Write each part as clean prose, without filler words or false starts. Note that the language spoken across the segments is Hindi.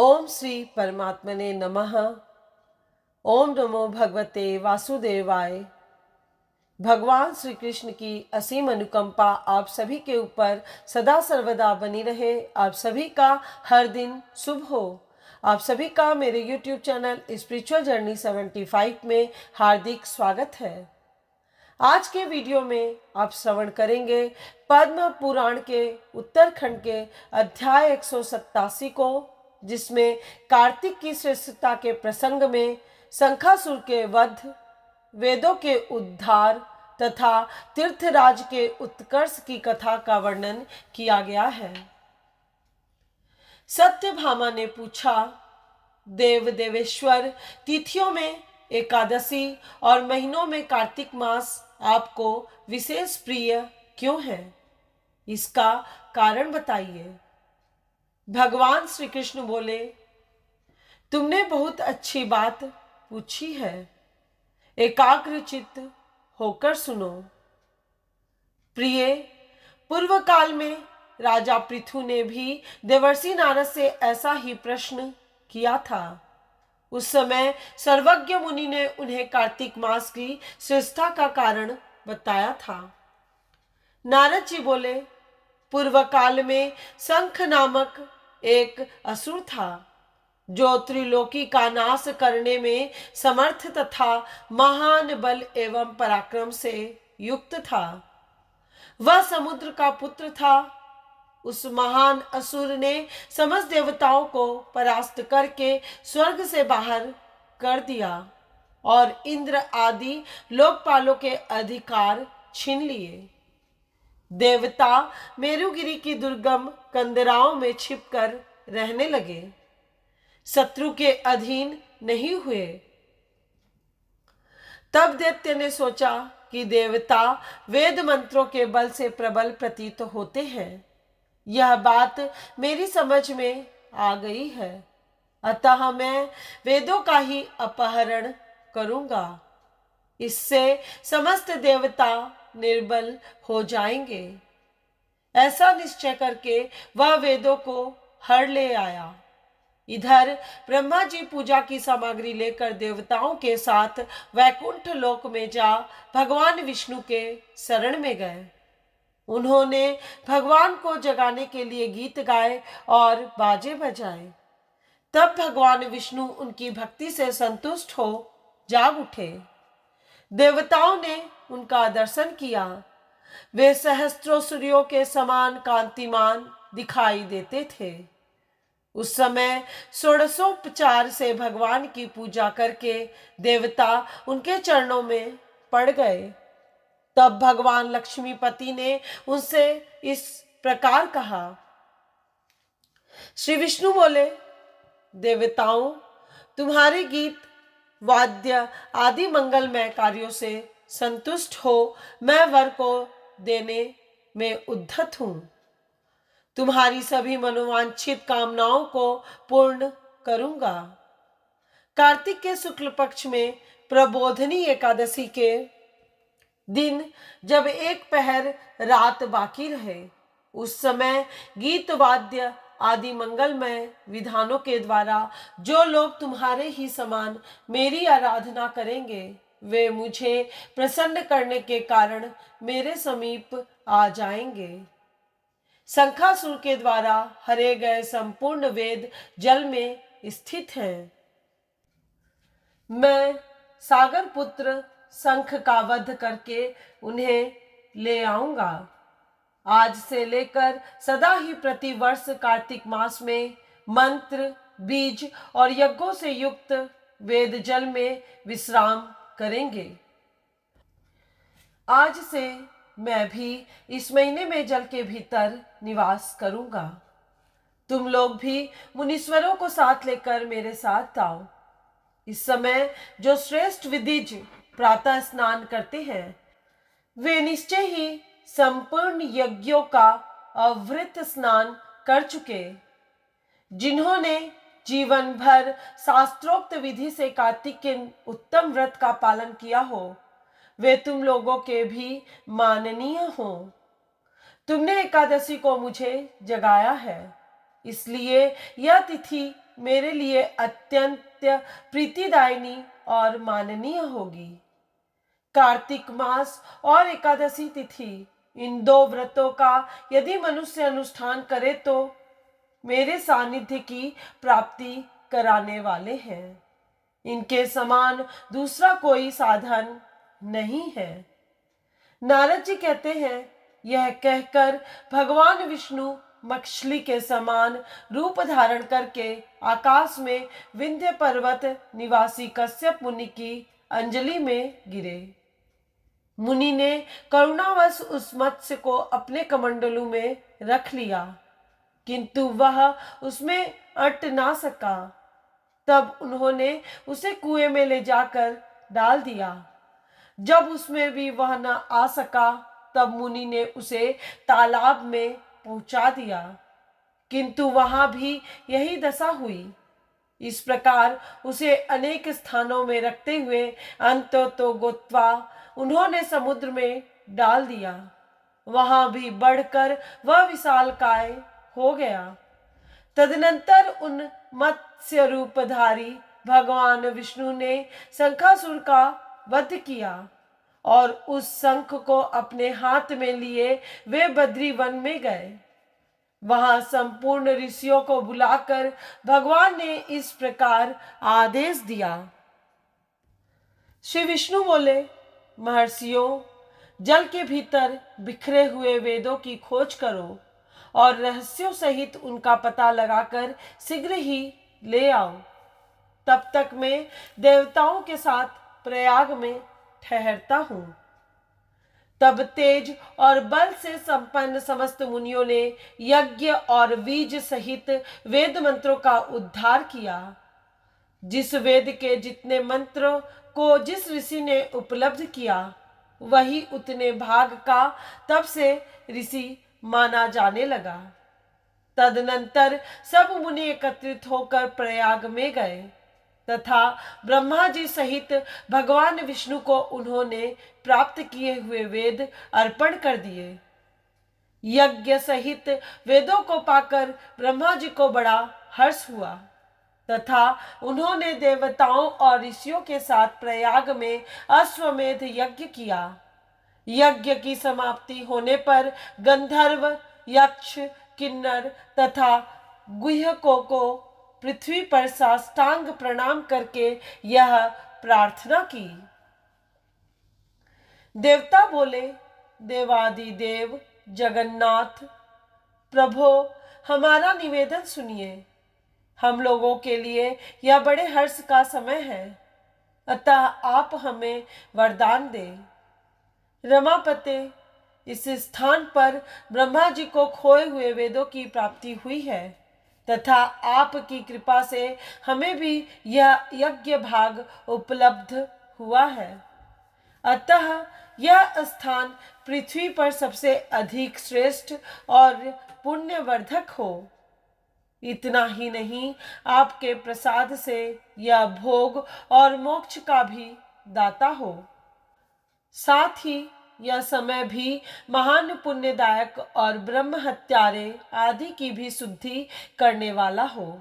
ओम श्री परमात्मने नमः। ओम नमो भगवते वासुदेवाय। भगवान श्री कृष्ण की असीम अनुकंपा आप सभी के ऊपर सदा सर्वदा बनी रहे। आप सभी का हर दिन शुभ हो। आप सभी का मेरे YouTube चैनल स्पिरिचुअल जर्नी 75 में हार्दिक स्वागत है। आज के वीडियो में आप श्रवण करेंगे पद्म पुराण के उत्तरखंड के अध्याय 187 को, जिसमें कार्तिक की श्रेष्ठता के प्रसंग में शंखासुर के वध, वेदों के उद्धार तथा तीर्थराज के उत्कर्ष की कथा का वर्णन किया गया है। सत्यभामा ने पूछा, देव देवेश्वर, तिथियों में एकादशी और महीनों में कार्तिक मास आपको विशेष प्रिय क्यों है? इसका कारण बताइए। भगवान श्री कृष्ण बोले, तुमने बहुत अच्छी बात पूछी है, एकाग्र चित्त होकर सुनो। प्रिय, पूर्व काल में राजा पृथु ने भी देवर्षि नारद से ऐसा ही प्रश्न किया था। उस समय सर्वज्ञ मुनि ने उन्हें कार्तिक मास की श्रेष्ठता का कारण बताया था। नारद जी बोले, पूर्व काल में शंख नामक एक असुर था, जो त्रिलोकी का नाश करने में समर्थ तथा महान बल एवं पराक्रम से युक्त था। वह समुद्र का पुत्र था। उस महान असुर ने समस्त देवताओं को परास्त करके स्वर्ग से बाहर कर दिया और इंद्र आदि लोकपालों के अधिकार छीन लिए। देवता मेरुगिरी की दुर्गम कंदराओं में छिपकर रहने लगे, शत्रु के अधीन नहीं हुए। तब दैत्य ने सोचा कि देवता वेद मंत्रों के बल से प्रबल प्रतीत होते हैं। यह बात मेरी समझ में आ गई है, अतः मैं वेदों का ही अपहरण करूंगा। इससे समस्त देवता निर्बल हो जाएंगे। ऐसा निश्चय करके वह वेदों को हर ले आया। इधर ब्रह्मा जी पूजा की सामग्री लेकर देवताओं के साथ वैकुंठ लोक में जा भगवान विष्णु के शरण में गए। उन्होंने भगवान को जगाने के लिए गीत गाए और बाजे बजाए। तब भगवान विष्णु उनकी भक्ति से संतुष्ट हो जाग उठे। देवताओं ने उनका दर्शन किया। वे सहस्त्रों सूर्यों के समान कांतिमान दिखाई देते थे। उस समय षोडशोपचार से भगवान की पूजा करके देवता उनके चरणों में पड़ गए। तब भगवान लक्ष्मीपति ने उनसे इस प्रकार कहा। श्री विष्णु बोले, देवताओं, तुम्हारे गीत वाद्य आदि मंगलमय कार्यों से संतुष्ट हो मैं वर को देने में उद्धत हूं। तुम्हारी सभी मनोवांछित कामनाओं को पूर्ण करूंगा। कार्तिक के शुक्ल पक्ष में प्रबोधनी एकादशी के दिन जब एक पहर रात बाकी रहे, उस समय गीत वाद्य आदि मंगलमय विधानों के द्वारा जो लोग तुम्हारे ही समान मेरी आराधना करेंगे, वे मुझे प्रसन्न करने के कारण मेरे समीप आ जाएंगे। शंखासुर के द्वारा हरे गए संपूर्ण वेद जल में स्थित हैं। मैं सागर पुत्र शंख का वध करके उन्हें ले आऊंगा। आज से लेकर सदा ही प्रतिवर्ष कार्तिक मास में मंत्र, बीज और यज्ञों से युक्त वेद जल में विश्राम करेंगे। आज से मैं भी इस महीने में जल के भीतर निवास करूंगा। तुम लोग भी मुनीश्वरों को साथ लेकर मेरे साथ आओ। इस समय जो श्रेष्ठ विदिज प्रातः स्नान करते हैं, वे निश्चय ही संपूर्ण यज्ञों का अवृत स्नान कर चुके। जिन्होंने जीवन भर शास्त्रोक्त विधि से कार्तिक के उत्तम व्रत का पालन किया हो, वे तुम लोगों के भी माननीय हो। तुमने एकादशी को मुझे जगाया है, इसलिए यह तिथि मेरे लिए अत्यंत प्रीतिदायिनी और माननीय होगी। कार्तिक मास और एकादशी तिथि, इन दो व्रतों का यदि मनुष्य अनुष्ठान करे तो मेरे सानिध्य की प्राप्ति कराने वाले हैं। इनके समान दूसरा कोई साधन नहीं है। नारद जी कहते हैं, यह कहकर भगवान विष्णु मछली के समान रूप धारण करके आकाश में विंध्य पर्वत निवासी कश्यप मुनि की अंजलि में गिरे। मुनि ने करुणावश उस मत्स्य को अपने कमंडलू में रख लिया, किंतु वह उसमें अट ना सका। तब उन्होंने उसे कुएं में ले जाकर डाल दिया। जब उसमें भी वह न आ सका, तब मुनि ने उसे तालाब में पहुंचा दिया, किंतु वहां भी यही दशा हुई। इस प्रकार उसे अनेक स्थानों में रखते हुए अंततो गोत्वा उन्होंने समुद्र में डाल दिया। वहां भी बढ़कर वह विशालकाय हो गया। तदनंतर उन मत्स्य रूपधारी भगवान विष्णु ने शंखासुर का वध किया और उस शंख को अपने हाथ में लिए वे बद्री वन में गए। वहां संपूर्ण ऋषियों को बुलाकर भगवान ने इस प्रकार आदेश दिया। श्री विष्णु बोले, महर्षियों, जल के भीतर बिखरे हुए वेदों की खोज करो और रहस्यों सहित उनका पता लगाकर शीघ्र ही ले आओ। तब तक मैं देवताओं के साथ प्रयाग में ठहरता हूं। तब तेज और बल से संपन्न समस्त मुनियों ने यज्ञ और बीज सहित वेद मंत्रों का उद्धार किया। जिस वेद के जितने मंत्रों को जिस ऋषि ने उपलब्ध किया, वही उतने भाग का तब से ऋषि माना जाने लगा। तदनंतर सब मुनि एकत्रित होकर प्रयाग में गए तथा ब्रह्मा जी सहित भगवान विष्णु को उन्होंने प्राप्त किए हुए वेद अर्पण कर दिए। यज्ञ सहित वेदों को पाकर ब्रह्मा जी को बड़ा हर्ष हुआ तथा उन्होंने देवताओं और ऋषियों के साथ प्रयाग में अश्वमेध यज्ञ किया। यज्ञ की समाप्ति होने पर गंधर्व, यक्ष, किन्नर तथा गुह्यकों को पृथ्वी पर साष्टांग प्रणाम करके यह प्रार्थना की। देवता बोले, देवादिदेव जगन्नाथ प्रभो, हमारा निवेदन सुनिए। हम लोगों के लिए यह बड़े हर्ष का समय है, अतः आप हमें वरदान दें। रमापते, इस स्थान पर ब्रह्मा जी को खोए हुए वेदों की प्राप्ति हुई है तथा आपकी कृपा से हमें भी यह यज्ञ भाग उपलब्ध हुआ है। अतः यह स्थान पृथ्वी पर सबसे अधिक श्रेष्ठ और पुण्यवर्धक हो। इतना ही नहीं, आपके प्रसाद से यह भोग और मोक्ष का भी दाता हो। साथ ही यह समय भी महान पुण्यदायक और ब्रह्म हत्यारे आदि की भी शुद्धि करने वाला हो।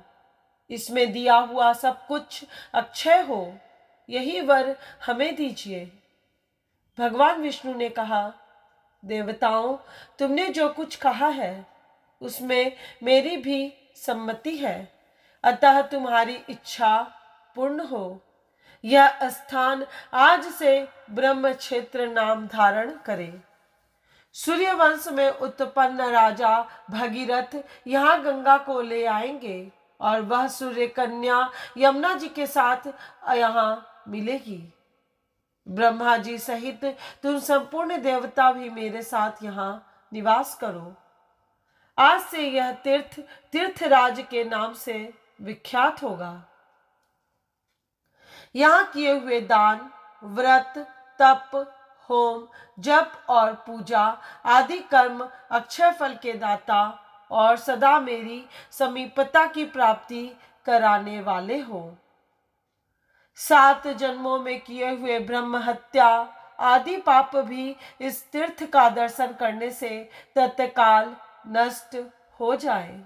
इसमें दिया हुआ सब कुछ अक्षय हो, यही वर हमें दीजिए। भगवान विष्णु ने कहा, देवताओं, तुमने जो कुछ कहा है उसमें मेरी भी सम्मति है, अतः तुम्हारी इच्छा पूर्ण हो। यह स्थान आज से ब्रह्म क्षेत्र नाम धारण करे। सूर्य वंश में उत्पन्न राजा भगीरथ यहाँ गंगा को ले आएंगे और वह सूर्य कन्या यमुना जी के साथ यहाँ मिलेगी। ब्रह्मा जी सहित तुम संपूर्ण देवता भी मेरे साथ यहाँ निवास करो। आज से यह तीर्थ तीर्थराज के नाम से विख्यात होगा। यहाँ किए हुए दान, व्रत, तप, होम, जप और पूजा आदि कर्म अक्षय फल के दाता और सदा मेरी समीपता की प्राप्ति कराने वाले हो। 7 जन्मों में किए हुए ब्रह्म हत्या आदि पाप भी इस तीर्थ का दर्शन करने से तत्काल नष्ट हो जाए।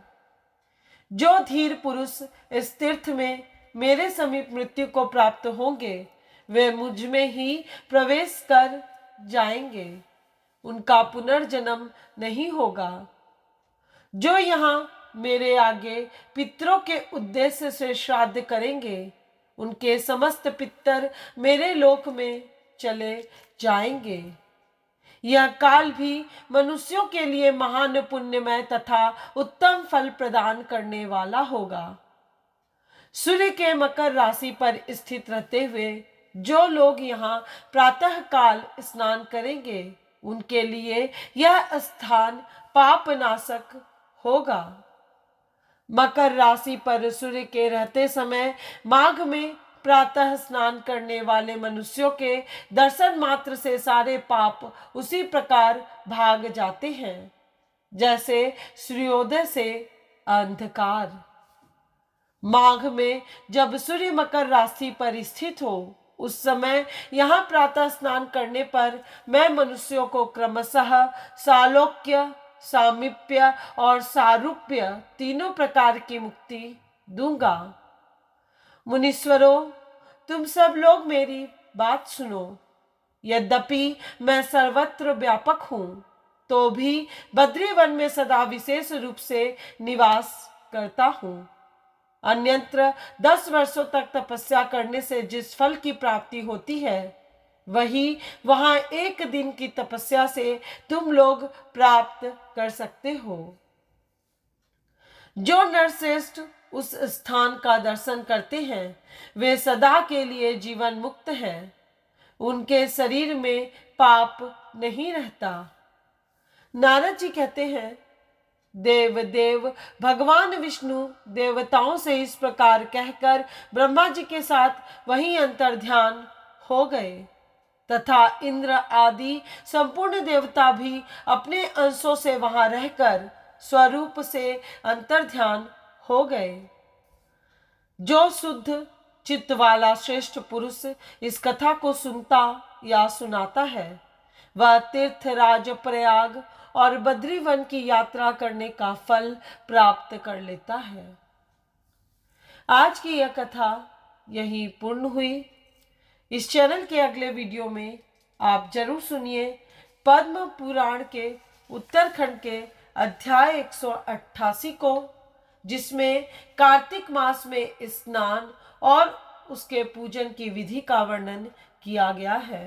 जो धीर पुरुष इस तीर्थ में मेरे समीप मृत्यु को प्राप्त होंगे वे मुझ में ही प्रवेश कर जाएंगे, उनका पुनर्जन्म नहीं होगा। जो यहाँ मेरे आगे पितरों के उद्देश्य से श्राद्ध करेंगे उनके समस्त पितर मेरे लोक में चले जाएंगे। यह काल भी मनुष्यों के लिए महान पुण्यमय तथा उत्तम फल प्रदान करने वाला होगा। सूर्य के मकर राशि पर स्थित रहते हुए जो लोग यहाँ प्रातः काल स्नान करेंगे उनके लिए यह स्थान पापनाशक होगा। मकर राशि पर सूर्य के रहते समय माघ में प्रातः स्नान करने वाले मनुष्यों के दर्शन मात्र से सारे पाप उसी प्रकार भाग जाते हैं जैसे सूर्योदय से अंधकार। माघ में जब सूर्य मकर राशि पर स्थित हो उस समय यहाँ प्रातः स्नान करने पर मैं मनुष्यों को क्रमशः सालोक्य, सामीप्य और सारूप्य तीनों प्रकार की मुक्ति दूंगा। मुनीश्वरों, तुम सब लोग मेरी बात सुनो। यद्यपि मैं सर्वत्र व्यापक हूँ तो भी बद्रीवन में सदा विशेष रूप से निवास करता हूँ। अन्यत्र 10 वर्षों तक तपस्या करने से जिस फल की प्राप्ति होती है वही वहां एक दिन की तपस्या से तुम लोग प्राप्त कर सकते हो। जो नरश्रेष्ठ उस स्थान का दर्शन करते हैं वे सदा के लिए जीवन मुक्त हैं, उनके शरीर में पाप नहीं रहता। नारद जी कहते हैं, देव भगवान विष्णु देवताओं से इस प्रकार कहकर ब्रह्मा जी के साथ वहीं अंतर्ध्यान हो गए तथा इंद्र आदि संपूर्ण देवता भी अपने अंशों से वहां रहकर स्वरूप से अंतर्ध्यान हो गए। जो शुद्ध चित्त वाला श्रेष्ठ पुरुष इस कथा को सुनता या सुनाता है वह तीर्थराज प्रयाग और बद्रीवन की यात्रा करने का फल प्राप्त कर लेता है। आज की यह कथा यहीं पूर्ण हुई। इस चैनल के अगले वीडियो में आप जरूर सुनिए पद्म पुराण के उत्तरखंड के अध्याय 188 को, जिसमें कार्तिक मास में स्नान और उसके पूजन की विधि का वर्णन किया गया है।